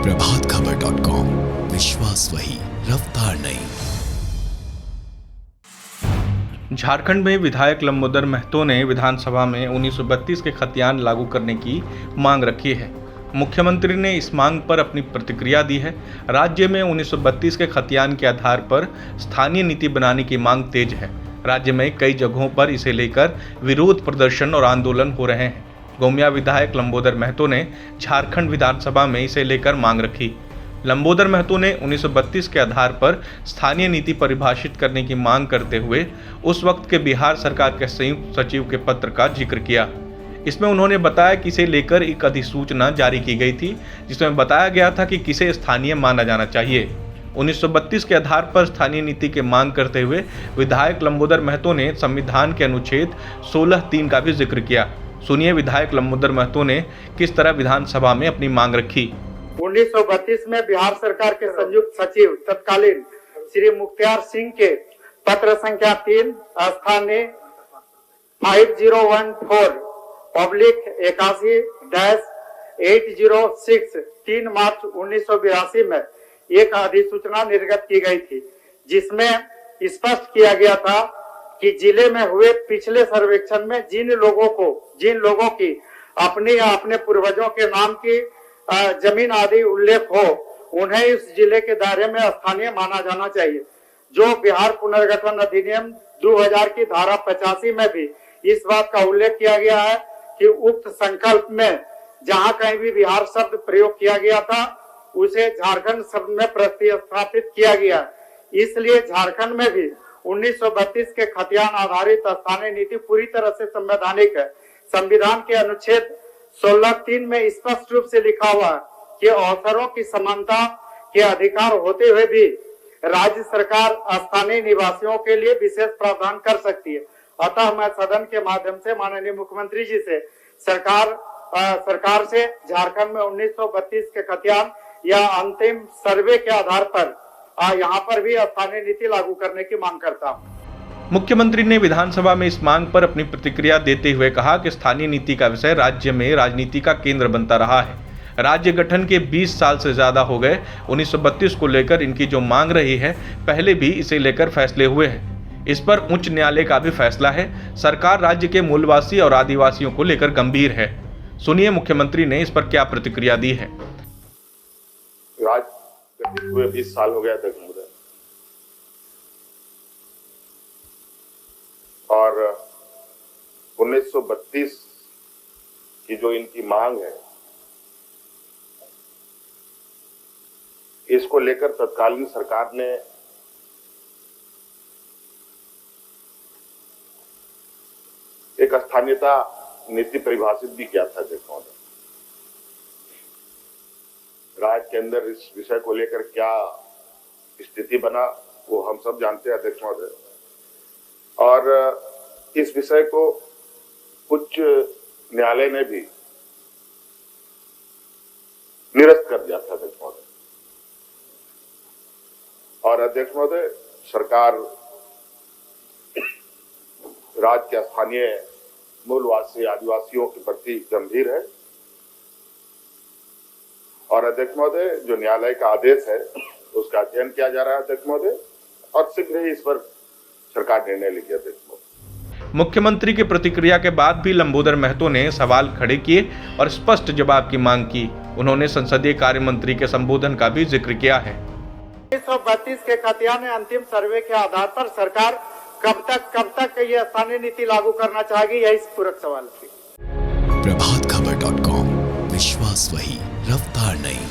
प्रभातखबर.com, विश्वास वही, रफ्तार नहीं। झारखंड में विधायक लंबोदर महतो ने विधानसभा में 1932 के खतियान लागू करने की मांग रखी है। मुख्यमंत्री ने इस मांग पर अपनी प्रतिक्रिया दी है। राज्य में 1932 के खतियान के आधार पर स्थानीय नीति बनाने की मांग तेज है। राज्य में कई जगहों पर इसे लेकर विरोध प्रदर्शन और आंदोलन हो रहे हैं। गोमिया विधायक लंबोदर महतो ने झारखंड विधानसभा में इसे लेकर मांग रखी। लंबोदर महतो ने 1932 के आधार पर स्थानीय नीति परिभाषित करने की मांग करते हुए उस वक्त के बिहार सरकार के संयुक्त सचिव के पत्र का जिक्र किया। इसमें उन्होंने बताया कि इसे लेकर एक अधिसूचना जारी की गई थी, जिसमें बताया गया था कि किसे स्थानीय माना जाना चाहिए। 1932 के आधार पर स्थानीय नीति की मांग करते हुए विधायक लंबोदर महतो ने संविधान के अनुच्छेद 16(3) का भी जिक्र किया। सुनिए विधायक लंबोदर महतो ने किस तरह विधानसभा में अपनी मांग रखी। 1932 में बिहार सरकार के संयुक्त सचिव तत्कालीन श्री मुख्तार सिंह के पत्र संख्या 3 स्थानीय 5014/81-806 3 मार्च 1982 में एक अधिसूचना निर्गत की गई थी, जिसमें स्पष्ट किया गया था कि जिले में हुए पिछले सर्वेक्षण में जिन लोगों की अपने या अपने पूर्वजों के नाम की जमीन आदि उल्लेख हो, उन्हें इस जिले के दायरे में स्थानीय माना जाना चाहिए। जो बिहार पुनर्गठन अधिनियम 2000 की धारा 85 में भी इस बात का उल्लेख किया गया है कि उक्त संकल्प में जहां कहीं भी बिहार शब्द प्रयोग किया गया था, उसे झारखंड शब्द में प्रतिस्थापित किया गया। इसलिए झारखंड में भी 1932 के खतियान आधारित स्थानीय नीति पूरी तरह से संवैधानिक है। संविधान के अनुच्छेद 16(3) में स्पष्ट रूप से लिखा हुआ है कि अवसरों की समानता के अधिकार होते हुए भी राज्य सरकार स्थानीय निवासियों के लिए विशेष प्रावधान कर सकती है। अतः मैं सदन के माध्यम से माननीय मुख्यमंत्री जी से सरकार से झारखंड में 1932 के खतियान या अंतिम सर्वे के आधार पर यहाँ पर भी स्थानीय नीति लागू करने की मांग करता हूँ। मुख्यमंत्री ने विधानसभा में इस मांग पर अपनी प्रतिक्रिया देते हुए कहा कि स्थानीय नीति का विषय राज्य में राजनीति का केंद्र बनता रहा है। राज्य गठन के 20 साल से ज्यादा हो गए। 1932 को लेकर इनकी जो मांग रही है, पहले भी इसे लेकर फैसले हुए हैं। इस पर उच्च न्यायालय का भी फैसला है। सरकार राज्य के मूलवासी और आदिवासियों को लेकर गंभीर है। सुनिए मुख्यमंत्री ने इस पर क्या प्रतिक्रिया दी है। राज्य हुए 20 साल हो गया तक और 1932 की जो इनकी मांग है, इसको लेकर तत्कालीन सरकार ने एक स्थानीयता नीति परिभाषित भी किया था। देखो राज्य के अंदर इस विषय को लेकर क्या स्थिति बना, वो हम सब जानते हैं अध्यक्ष महोदय। और इस विषय को उच्च न्यायालय ने भी निरस्त कर दिया था अध्यक्ष महोदय। और अध्यक्ष महोदय, सरकार राज्य के स्थानीय मूलवासी आदिवासियों के प्रति गंभीर है। और अध्यक्ष महोदय, जो न्यायालय का आदेश है उसका अध्ययन किया जा रहा है अध्यक्ष महोदय, और शीघ्र ही इस पर सरकार निर्णय लेगी अध्यक्ष महोदय। मुख्यमंत्री की प्रतिक्रिया के बाद भी लंबोदर महतो ने सवाल खड़े किए और स्पष्ट जवाब की मांग की। उन्होंने संसदीय कार्य मंत्री के संबोधन का भी जिक्र किया है। 1932 के खतियान अंतिम सर्वे के आधार पर सरकार कब तक ये स्थानीय नीति लागू करना चाहेगी, यही पूरक सवाल थी। प्रभातखबर.com, विश्वास वही, रफ्तार नहीं।